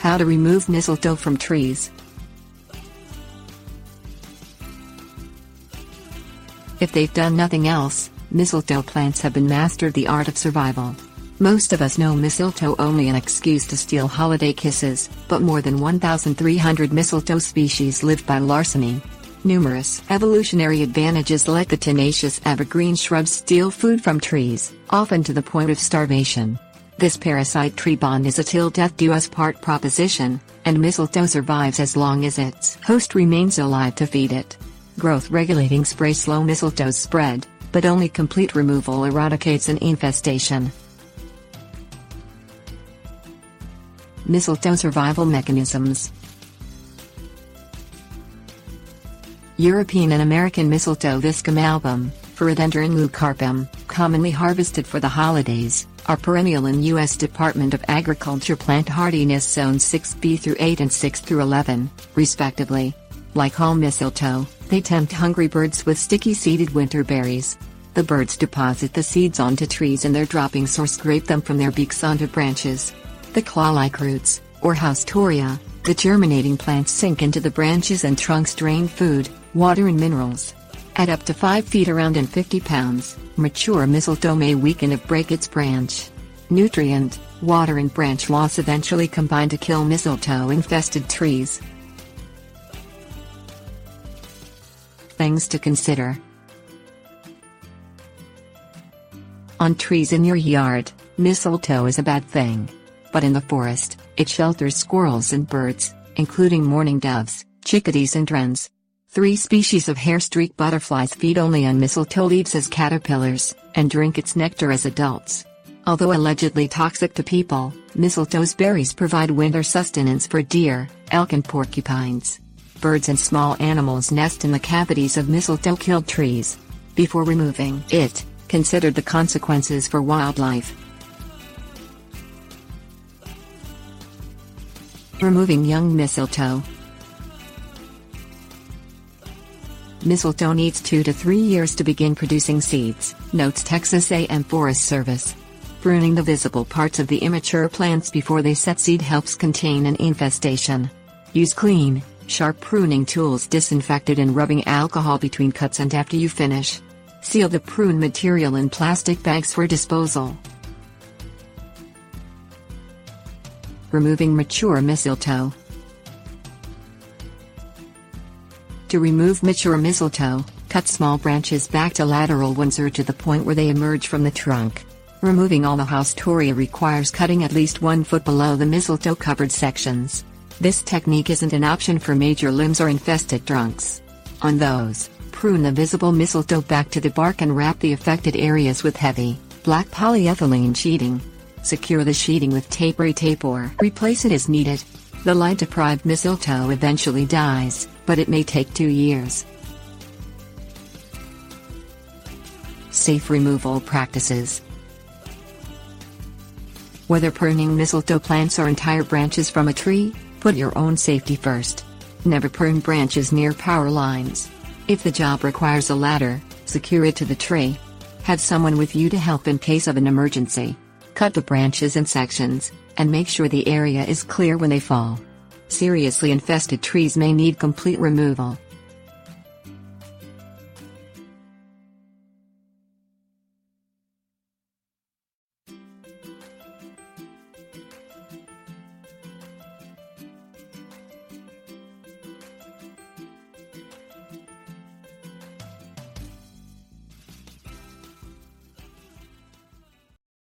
How to remove mistletoe from trees. If they've done nothing else, mistletoe plants have been mastered the art of survival. Most of us know mistletoe only an excuse to steal holiday kisses, but more than 1,300 mistletoe species live by larceny. Numerous evolutionary advantages let the tenacious evergreen shrubs steal food from trees, often to the point of starvation. This parasite-tree bond is a till-death-do-us-part proposition, and mistletoe survives as long as its host remains alive to feed it. Growth-regulating spray slow mistletoe's spread, but only complete removal eradicates an infestation. Mistletoe survival mechanisms. European and American mistletoe Viscum album, Philodendron leucarpum, commonly harvested for the holidays, are perennial in U.S. Department of Agriculture plant hardiness zones 6B through 8 and 6 through 11, respectively. Like all mistletoe, they tempt hungry birds with sticky-seeded winter berries. The birds deposit the seeds onto trees in their droppings or scrape them from their beaks onto branches. The claw-like roots, or haustoria, the germinating plants sink into the branches and trunks drain food, water and minerals. At up to 5 feet around and 50 pounds, mature mistletoe may weaken if break its branch. Nutrient, water and branch loss eventually combine to kill mistletoe-infested trees. Things to consider. On trees in your yard, mistletoe is a bad thing. But in the forest, it shelters squirrels and birds, including mourning doves, chickadees and wrens. 3 species of hair-streak butterflies feed only on mistletoe leaves as caterpillars, and drink its nectar as adults. Although allegedly toxic to people, mistletoe's berries provide winter sustenance for deer, elk and porcupines. Birds and small animals nest in the cavities of mistletoe-killed trees. Before removing it, consider the consequences for wildlife. Removing young mistletoe. Mistletoe needs 2 to 3 years to begin producing seeds, notes Texas A&M Forest Service. Pruning the visible parts of the immature plants before they set seed helps contain an infestation. Use clean, sharp pruning tools disinfected and rubbing alcohol between cuts and after you finish. Seal the prune material in plastic bags for disposal. Removing mature mistletoe. To remove mature mistletoe, cut small branches back to lateral ones or to the point where they emerge from the trunk. Removing all the haustoria requires cutting at least 1 foot below the mistletoe-covered sections. This technique isn't an option for major limbs or infested trunks. On those, prune the visible mistletoe back to the bark and wrap the affected areas with heavy, black polyethylene sheeting. Secure the sheeting with tape or replace it as needed. The light-deprived mistletoe eventually dies, but it may take 2 years. Safe removal practices. Whether pruning mistletoe plants or entire branches from a tree, put your own safety first. Never prune branches near power lines. If the job requires a ladder, secure it to the tree. Have someone with you to help in case of an emergency. Cut the branches in sections, and make sure the area is clear when they fall. Seriously infested trees may need complete removal.